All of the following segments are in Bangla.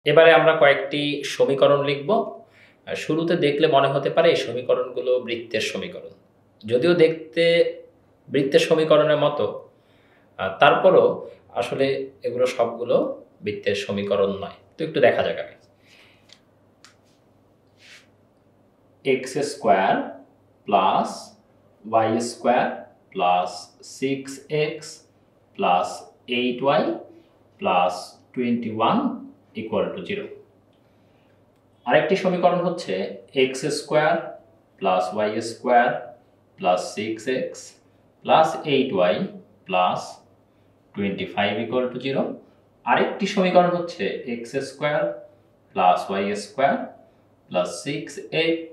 এবারে আমরা কয়েকটি সমীকরণ লিখব। শুরুতে দেখলে মনে হতে পারে এই সমীকরণগুলো বৃত্তের সমীকরণ, যদিও দেখতে বৃত্তের সমীকরণের মতো, তারপরও আসলে এগুলো সবগুলো বৃত্তের সমীকরণ নয়। তো একটু দেখা যাক আগে। X square plus y square plus 6x plus 8y plus 21 equal to 0। আরেকটি সমীকরণ হচ্ছে x square plus y square plus 6x plus 8y plus 25 equal to 0। আরেকটি সমীকরণ হচ্ছে x square plus y square plus 6x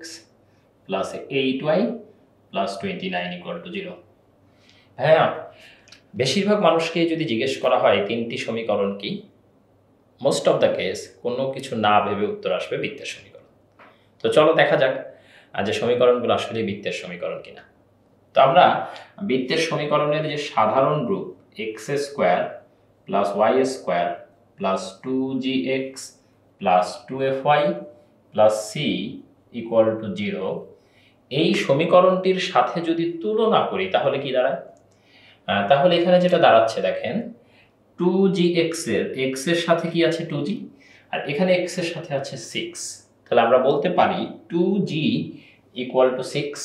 plus 8y plus 29 equal to 0। হ্যাঁ, বেশিরভাগ মানুষকে যদি জিজ্ঞেস করা হয় তিনটি সমীকরণ কি, মোস্ট অফ দ্য কেস কোনো কিছু না ভেবে উত্তর আসবে বৃত্তের সমীকরণ। তো চলো দেখা যাক যে সমীকরণগুলো আসলে বৃত্তের সমীকরণ কিনা। তো আমরা বৃত্তের সমীকরণের যে সাধারণ রূপ x square plus y square plus 2gx plus 2fy plus c equal to 0, এই সমীকরণটির সাথে যদি তুলনা করি তাহলে কি দাঁড়ায়? তাহলে এখানে যেটা দাঁড়াচ্ছে দেখেন, 2gx এর x এর সাথে কি আছে 2g, আর এখানে x এর সাথে আছে 6। তাহলে আমরা বলতে পারি 2g equal to 6।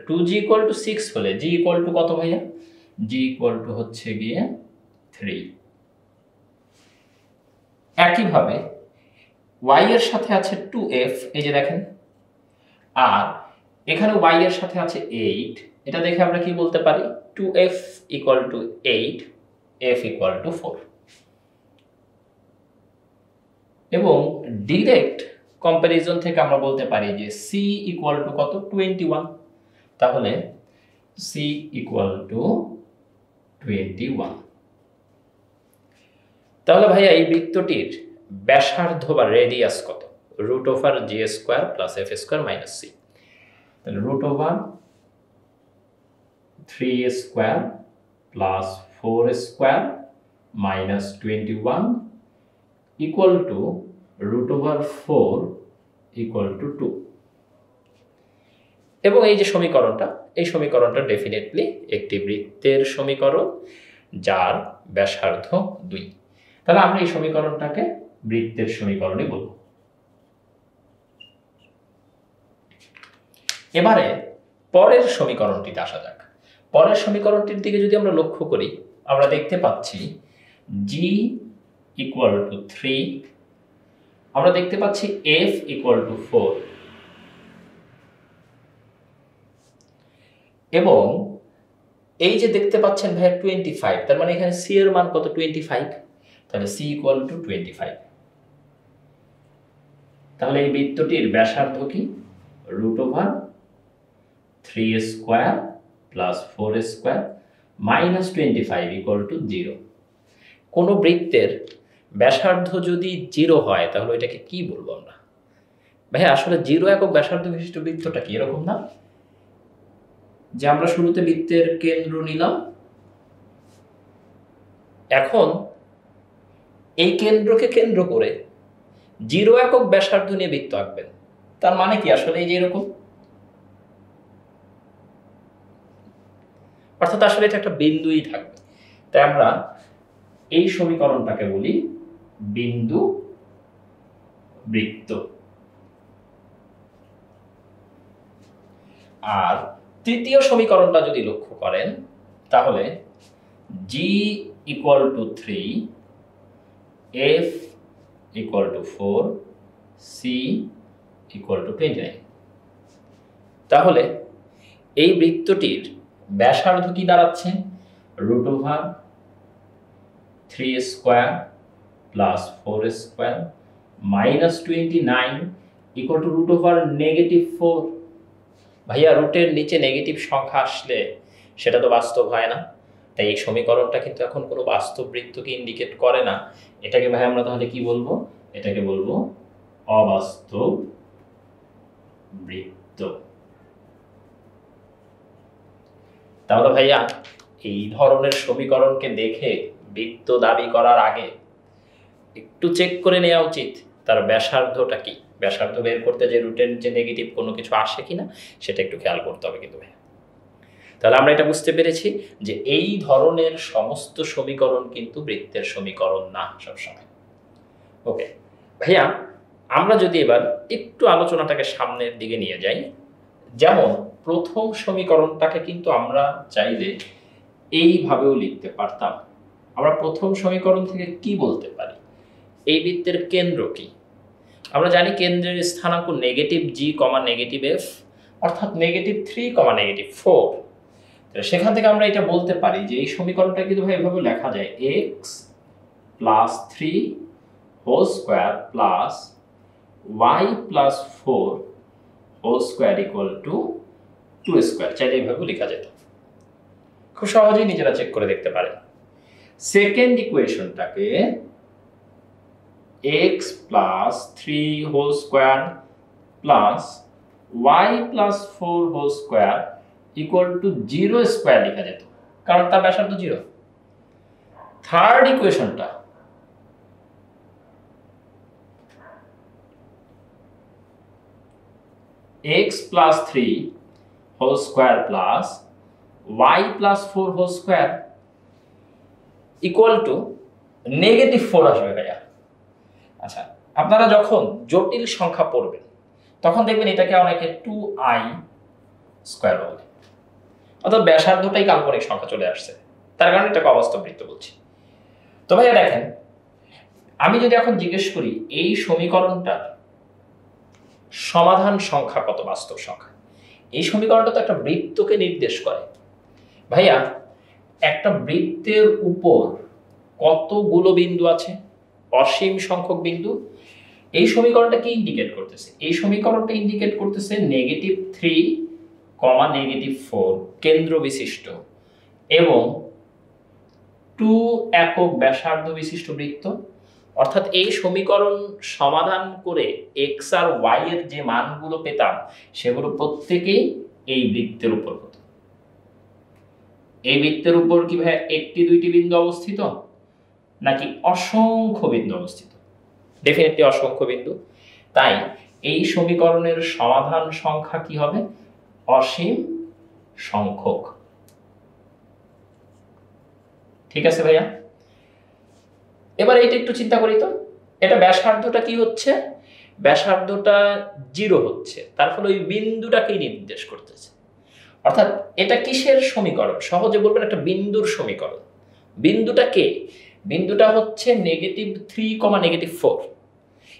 2g equal to 6 হলে g ইকুয়াল টু কত ভাইয়া? g ইকুয়াল টু হচ্ছে গিয়ে 3। একইভাবে y এর সাথে আছে 2f, এই যে দেখেন, আর এখানে y এর সাথে আছে 8। এটা দেখে আমরা কি বলতে পারি? 2f equal to 8, f equal to 4। এবং ডিরেক্ট কম্প্যারিজন থেকে আমরা বলতে পারি যে c ইকুয়াল টু কত? 21। তাহলে c ইকুয়াল টু 21। তাহলে ভাইয়া এই বৃত্তটির ব্যাসার্ধ বা রেডিয়াস কত? Root over G square plus F square minus C. তাহলে root over 3 square plus 4 square minus 21 equal to root over 4 equal to 2। এবং এই যে সমীকরণটা, এই সমীকরণটা ডেফিনেটলি একটি বৃত্তের সমীকরণ যার ব্যাসার্ধ 2। তাহলে আমরা এই সমীকরণটাকে বৃত্তের সমীকরণই বলব। এবারে পরের সমীকরণটিতে আসা যাক। পরের সমীকরণটির দিকে যদি আমরা লক্ষ্য করি, আমরা দেখতে পাচ্ছি g ইকুয়াল টু 3, আমরা দেখতে পাচ্ছি f ইকুয়াল টু 4, এবং এই যে দেখতে পাচ্ছেন ভাইয়া 25, তার মানে এখানে c এর মান কত? 25। তাহলে c ইকুয়াল টু 25। তাহলে এই বৃত্তটির ব্যাসার্ধ কি? Root over 3 square plus 4 square minus 25 equal to 0। কোনো বৃত্তের ব্যাসার্ধ যদি 0 হয় তাহলে এটাকে কি বলবো আমরা? ভাই আসলে 0 একক ব্যাসার্ধ বিশিষ্ট বৃত্তটা কি এরকম না যে আমরা শুরুতে বৃত্তের কেন্দ্র নিলাম, এখন এই কেন্দ্রকে কেন্দ্র করে 0 একক ব্যাসার্ধ নিয়ে বৃত্ত আঁকবেন। তার মানে কি আসলে এই যে এরকম, অর্থাৎ আসলে এটা একটা বিন্দুই থাকবে। তাই আমরা এই সমীকরণটাকে বলি বিন্দু বৃত্ত। আর তৃতীয় সমীকরণটা যদি লক্ষ্য করেন তাহলে g equal to 3, f equal to 4, c equal to 29। তাহলে এই বৃত্তটির ব্যাসার্ধ কি দাঁড়াচ্ছে? Root over 3 square plus 4 square minus 29 equal to root over -4। ভাইয়া রুটের নিচে নেগেটিভ সংখ্যা আসলে সেটা তো বাস্তব হয় না, তাই এই সমীকরণটা কিন্তু এখন কোনো বাস্তব বৃত্তকে ইন্ডিকেট করে না। এটাকে ভাই আমরা তাহলে কি বলবো? এটাকে বলবো অবাস্তব বৃত্ত। তাহলে ভাইয়া এই ধরনের সমীকরণকে দেখে বৃত্ত দাবি করার আগে একটু চেক করে নেওয়া উচিত তার ব্যাসার্ধটা কি, ব্যাসার্ধ বের করতে যে রুটের যে নেগেটিভ কোনো কিছু আসে কিনা সেটা একটু খেয়াল করতে হবে কিন্তু ভাই। তাহলে আমরা এটা বুঝতে পেরেছি যে এই ধরনের সমস্ত সমীকরণ কিন্তু বৃত্তের সমীকরণ না সবসময়। ওকে ভাইয়া, আমরা যদি এবার একটু আলোচনাটাকে সামনের দিকে নিয়ে যাই, যেমন প্রথম সমীকরণটাকে কিন্তু আমরা চাইলে এইভাবেও লিখতে পারতাম। আমরা প্রথম সমীকরণ থেকে কি বলতে পারি, এই বৃত্তের কেন্দ্র কি? আমরা জানি কেন্দ্রের স্থানাঙ্ক নেগেটিভ জি কমা নেগেটিভ এফ, অর্থাৎ -3, -4। সেখান থেকে আমরা এটা বলতে পারি যে এই সমীকরণটা কিন্তু ভাই এভাবে লেখা যায় x + 3 whole square plus y + 4 whole square equal to 2 square. চাইলে এইভাবে লেখা যেত। খুব সহজেই নিজেরা চেক করে দেখতে পারেন। সেকেন্ড ইকুয়েশনটাকে x + 3 whole square plus y + 4 whole square equal to 0 square লেখা যেত, কারণ তার ব্যাসার্ধ 0। থার্ড ইকুয়েশনটা x + 3 whole square plus y + 4 whole square equal to -4 আসবে ভাইয়া। আচ্ছা, আপনারা যখন জটিল সংখ্যা পড়বেন তখন দেখবেন এটাকে অনেকে 2i স্কয়ার বলে, অর্থাৎ ব্যাসার্ধটাই কাল্পনিক সংখ্যা চলে আসছে, তার কারণে এটাকে অবাস্তব বৃত্ত বলছি। তো ভাইয়া দেখেন, আমি যদি এখন জিজ্ঞেস করি এই সমীকরণটার সমাধান সংখ্যা কত, বাস্তব সংখ্যা, এই সমীকরণটা তো একটা বৃত্তকে নির্দেশ করে। ভাইয়া, একটা বৃত্তের উপর কতগুলো বিন্দু আছে? অসীম সংখ্যক বিন্দু। এই সমীকরণটা কি ইন্ডিকেট করতেছে? এই সমীকরণটা ইন্ডিকেট করতেছে -3, -4 কেন্দ্র বিশিষ্ট এবং 2 একক ব্যাসার্ধ বিশিষ্ট বৃত্ত। অর্থাৎ এই সমীকরণ সমাধান করে x আর y এর যে মানগুলো পেতাম সেগুলো প্রত্যেকেই এই বৃত্তের উপর হতো। এই বৃত্তের উপর কি ভাই একটি দুইটি বিন্দু অবস্থিত নাকি অসংখ্য বিন্দু অবস্থিত? ডেফিনেটলি অসংখ্য বিন্দু। তাই এই সমীকরণের সমাধান সংখ্যা কি হবে? অসীম সংখ্যক। ঠিক আছে ভাইয়া, এবার এইটা একটু চিন্তা করি তো, এটা ব্যাসার্ধটা কি হচ্ছে? ব্যাসার্ধটা 0 হচ্ছে, তার ফলে ওই বিন্দুটাকেই নির্দেশ করতেছে। অর্থাৎ এটা কিসের সমীকরণ? সহজে বলবেন একটা বিন্দুর সমীকরণ। বিন্দুটা কে? বিন্দুটা হচ্ছে -3, -4।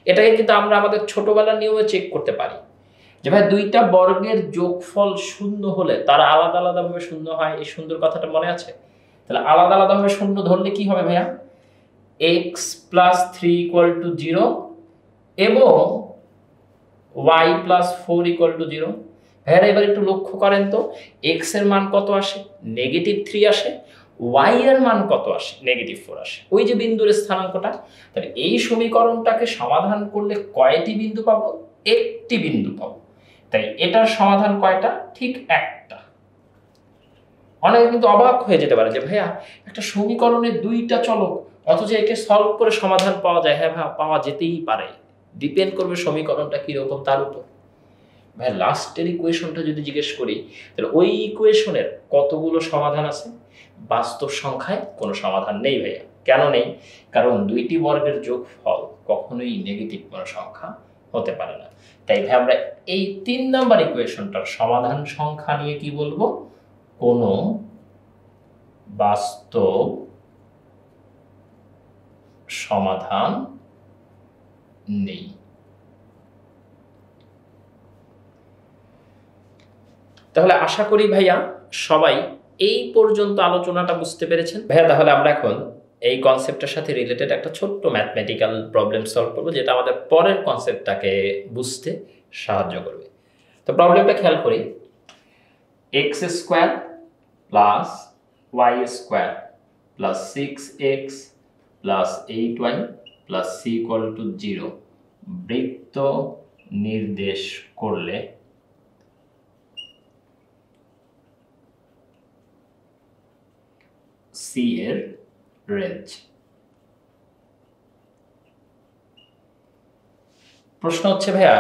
এটাকে কিন্তু আমরা আমাদের ছোটবেলার নিয়মে চেক করতে পারি যে ভাই দুইটা বর্গের যোগফল 0 হলে তারা আলাদা আলাদাভাবে 0 হয়। এই সুন্দর কথাটা মনে আছে? তাহলে আলাদা আলাদাভাবে 0 ধরলে কি হবে ভাইয়া? x + 3 = 0 এবং y + 4 = 0। ভাইয়া এবার একটু লক্ষ্য করেন তো, x এর মান কত আসে? -3 আসে। y এর মান কত আসে? -4 আসে। ওই যে বিন্দুর স্থানাঙ্কটা। তাহলে এই সমীকরণটাকে সমাধান করলে কয়টি বিন্দু পাবো? একটি বিন্দু পাবো। তাই এটার সমাধান কয়টা? ঠিক একটা। অনেকে কিন্তু অবাক হয়ে যেতে পারে যে ভাইয়া একটা সমীকরণে দুইটা চলক অথচ একে সলভ করে সমাধান পাওয়া যায়। হ্যাঁ ভাই, পাওয়া যেতেই পারে, ডিপেন্ড করবে সমীকরণটা কিরকম তার উপর। ভাই লাস্টের ইকুয়েশনটা যদি জিজ্ঞেস করি তাহলে ওই ইকুয়েশনের কতগুলো সমাধান আছে? বাস্তব সংখ্যায় কোনো সমাধান নেই ভাইয়া। কেন নেই? কারণ দুইটি বর্গের যোগফল কখনোই নেগেটিভ কোনো সংখ্যা হতে পারে না। তাই ভাই আমরা এই 3 নাম্বার ইকুয়েশনটার সমাধান সংখ্যা নিয়ে কি বলবো? কোনো বাস্তব সমাধান নেই। তাহলে আশা করি ভাইয়া সবাই এই পর্যন্ত আলোচনাটা বুঝতে পেরেছেন। ভাইয়া তাহলে আমরা এখন এই কনসেপ্টের সাথে রিলেটেড একটা ছোট্ট ম্যাথমেটিক্যাল প্রবলেম সলভ করবো, যেটা আমাদের পরের কনসেপ্টটাকে বুঝতে সাহায্য করবে। তো প্রবলেমটা খেয়াল করি। x² + y² + 6x + 8y + c = 0 বৃত্ত নির্দেশ করলে c এর রেঞ্জ। প্রশ্ন হচ্ছে ভাইয়া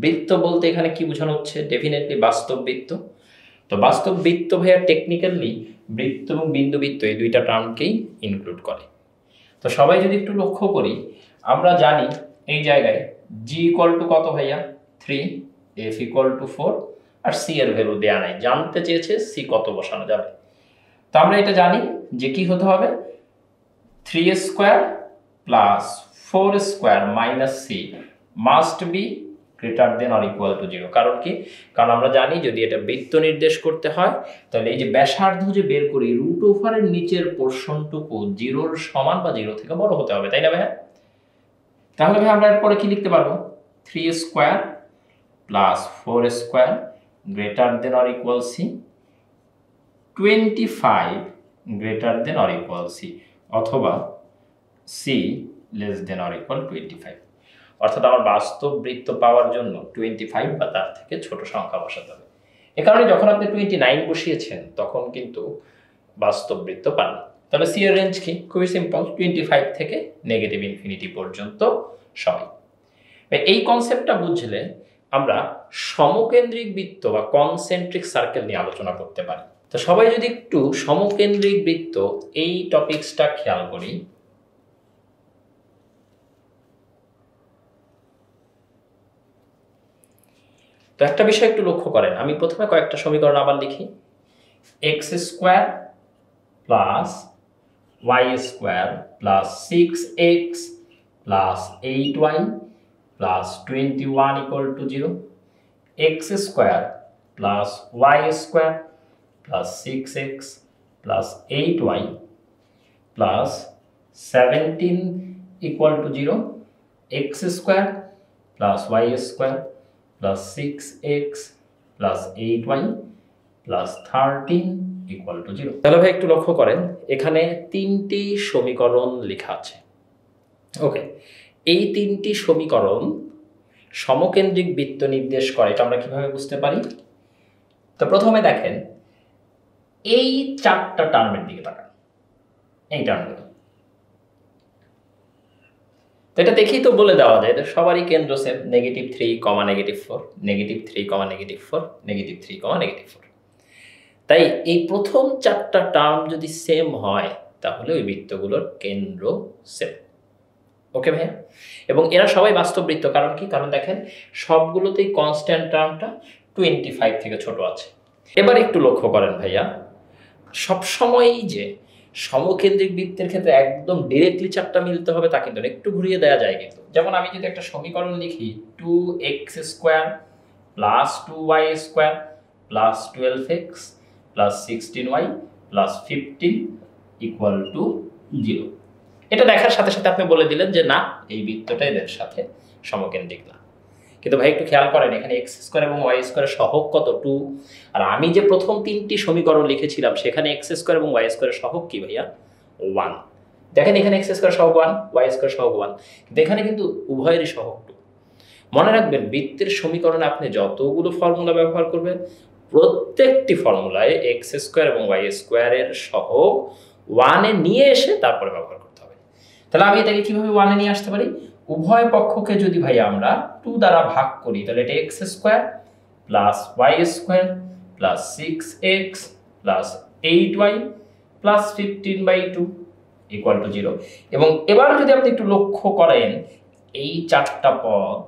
বৃত্ত বলতে এখানে কি বোঝানো হচ্ছে? ডেফিনেটলি বাস্তব বৃত্ত। তো বাস্তব বৃত্ত ভাইয়া টেকনিক্যালি বৃত্ত এবং বিন্দু বৃত্ত এই দুইটা টার্মকেই ইনক্লুড করে। তো সবাই যদি একটু লক্ষ্য করি, আমরা জানি এই জায়গায় জি ইকুয়াল টু কত ভাইয়া? 3, এফ ইকুয়াল টু 4, আর সি এর ভ্যালু দেয়া নাই, জানতে চেয়েছে সি কত বসানো যাবে। তো আমরা এটা জানি যে কি হতে হবে, 3 square plus 4 square minus C must be greater than or equal to 0। কারণ কি? কারণ আমরা জানি যদি এটা বৃত্ত নির্দেশ করতে হয় তাহলে এই যে ব্যাসার্ধ যে বের করি রুট ওভারের নিচের পোর্শনটুকু 0-র সমান বা 0 থেকে বড় হতে হবে, তাই না ভাইয়া? তাহলে ভাই আমরা এরপরে কি লিখতে পারবো? 3 square plus 4 square greater than or equal C, 25 greater than or equal C, অথবা C less than or equal 25। অর্থাৎ আমার বাস্তব বৃত্ত পাওয়ার জন্য 25 বা তার থেকে ছোট সংখ্যা বসাতে হবে। এ কারণে যখন আপনি 29 বসিয়েছেন তখন কিন্তু বাস্তব বৃত্ত পান। তাহলে সি এর রেঞ্জ কি? খুবই সিম্পল, 25 থেকে নেগেটিভ ইনফিনিটি পর্যন্ত সবাই। এই কনসেপ্টটা বুঝলে আমরা সমকেন্দ্রিক বৃত্ত বা কনসেন্ট্রিক সার্কেল নিয়ে আলোচনা করতে পারি। তো সবাই যদি একটু সমকেন্দ্রিক বৃত্ত এই টপিকসটা খেয়াল করি, তো একটা বিষয় একটু লক্ষ্য করেন। আমি প্রথমে কয়েকটা সমীকরণ আবার লিখি। X square plus y square plus 6x plus 8y plus 21 equal to 0, x square plus y square plus 6x plus 8y plus 17 equal to 0, x square plus y square plus 6x plus 8y plus 13 equal to 0। তাহলে ভাই একটু লক্ষ্য করেন, এখানে তিনটি সমীকরণ লেখা আছে। ওকে, এই তিনটি সমীকরণ সমকেন্দ্রিক বৃত্ত নির্দেশ করে। এটা আমরা কিভাবে বুঝতে পারি? তো প্রথমে দেখেন এই চারটা টার্মের দিকে তাকান, এই টার্মগুলো। তো এটা দেখেই তো বলে দেওয়া যায় সবারই কেন্দ্র সেম, -3, -4, -3, -4, -3, -4। তাই এই প্রথম চারটা টার্ম যদি সেম হয় তাহলে ওই বৃত্তগুলোর কেন্দ্র সেম। ওকে ভাইয়া? এবং এরা সবাই বাস্তব বৃত্ত। কারণ কি? কারণ দেখেন সবগুলোতেই কনস্ট্যান্ট টার্মটা 25 থেকে ছোট আছে। এবার একটু লক্ষ্য করেন ভাইয়া, সবসময়ই যে সমকেন্দ্রিক বৃত্তের ক্ষেত্রে একদম ডিরেক্টলি চারটা মিলতে হবে তা কিন্তু একটু ঘুরিয়ে দেওয়া যায়। কিন্তু যেমন আমি যদি একটা সমীকরণ লিখি 2x square plus 2y square plus 12x plus 16y plus 15 equal to 0, এটা দেখার সাথে সাথে আপনি বলে দিলেন যে না, এই বৃত্তটা এদের সাথে সমকেন্দ্রিক না। কিন্তু ভাই একটু খেয়াল করেন, এখানে এক্স স্কোয়ার এবং ওয়াই স্কোয়ারের সহগ কত? 2। আর আমি যে প্রথম তিনটি সমীকরণ লিখেছিলাম সেখানে এক্স স্কোয়ার এবং ওয়াই স্কোয়ারের সহগ কি ভাইয়া? 1। দেখেন এখানে এক্স স্কোয়ার সহগ 1, ওয়াই স্কোয়ার সহগ 1, কিন্তু এখানে কিন্তু উভয়েরই সহগ 2। মনে রাখবেন, বৃত্তের সমীকরণে আপনি যতগুলো ফর্মুলা ব্যবহার করবেন প্রত্যেকটি ফর্মুলায় এক্স স্কোয়ার এবং ওয়াই স্কোয়ারের সহগ 1-এ নিয়ে এসে তারপরে ব্যবহার করতে হবে। তাহলে আমি এটাকে কিভাবে 1-এ নিয়ে আসতে পারি? উভয় পক্ষকে যদি ভাই আমরা 2 দ্বারা ভাগ করি তাহলে এটা x square plus y square plus 6x plus 8y plus 15/2 equal to 0। এবং এবার যদি আপনি একটু লক্ষ্য করেন এই চারটা পদ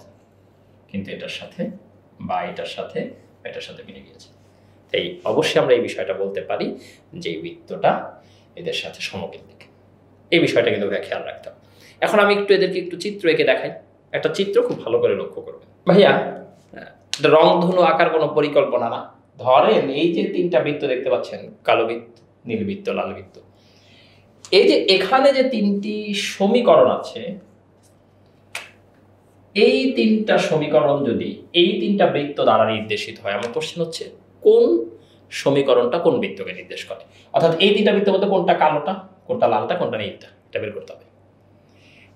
কিন্তু এটার সাথে বা এটার সাথে এটার সাথে মিলে গিয়েছে। তাই অবশ্যই আমরা এই বিষয়টা বলতে পারি যে এই বৃত্তটা এদের সাথে সমকেন্দ্রিক। এই বিষয়টা কিন্তু খেয়াল রাখতে হবে। এখন আমি একটু এদেরকে একটু চিত্র এঁকে দেখাই। একটা চিত্র খুব ভালো করে লক্ষ্য করবেন ভাইয়া। রংধনু আঁকার কোনো পরিকল্পনা না। ধরেন এই যে তিনটা বৃত্ত দেখতে পাচ্ছেন, কালো বৃত্ত, নীল বৃত্ত, লাল বৃত্ত, এই যে এখানে যে তিনটি সমীকরণ আছে, এই তিনটা সমীকরণ যদি এই তিনটা বৃত্ত দ্বারা নির্দেশিত হয়, আমার কোশ্চেন হচ্ছে কোন সমীকরণটা কোন বৃত্তকে নির্দেশ করে? অর্থাৎ এই তিনটা বৃত্তের মধ্যে কোনটা কালোটা, কোনটা লালটা, কোনটা নীলটা, এটা বের করতে হবে।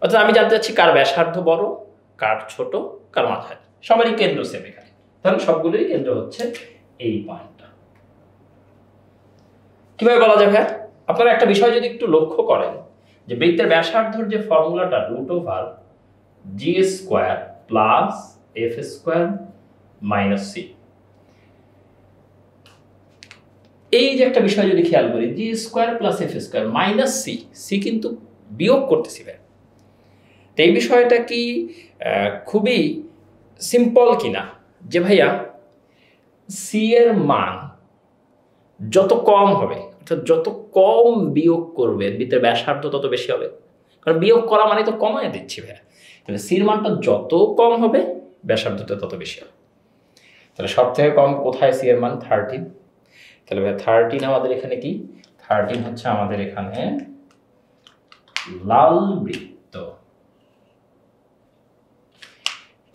অর্থাৎ আমি জানতে চাচ্ছি কার ব্যাসার্ধ বড়, কার ছোট, কার মাঝারি। সবারই কেন্দ্র সেম এখানে, তাহলে সবগুলোরই কেন্দ্র হচ্ছে এই পয়েন্টটা। কিভাবে বলা যাবে? আপনারা একটা বিষয় যদি একটু লক্ষ্য করেন যে বৃত্তের ব্যাসার্ধর যে ফর্মুলাটা √g² plus F square minus C. এই যে একটা বিষয় যদি খেয়াল করি, G square plus F square minus C, C কিন্তু বিয়োগ করতেছি ভাই। তো এই বিষয়টা কি খুবই সিম্পল কিনা, যে ভাইয়া সি এর মান যত কম হবে, অর্থাৎ যত কম বিয়োগ করবে ভিতরে ব্যাসার্ধ তত বেশি হবে, কারণ বিয়োগ করা মানে তো কমায় দিচ্ছি ভাইয়া। তাহলে সির মানটা যত কম হবে ব্যাসার্ধটা তত বেশি হবে। তাহলে সব থেকে কম কোথায় সি এর মান? 13। তাহলে ভাই 13 আমাদের এখানে কি? 13 হচ্ছে আমাদের এখানে লাল বৃত্ত।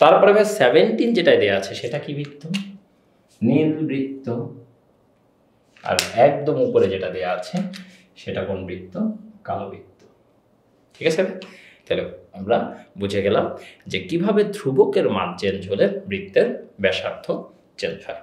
তারপরে ভাই 17 যেটা দেওয়া আছে সেটা কি বৃত্ত? নীল বৃত্ত। আর একদম উপরে যেটা দেওয়া আছে সেটা কোন বৃত্ত? কালো বৃত্ত। ঠিক আছে, তাহলে আমরা বুঝে গেলাম যে কিভাবে ধ্রুবকের মান চেঞ্জ হলে বৃত্তের ব্যাসার্ধ চেঞ্জ হয়।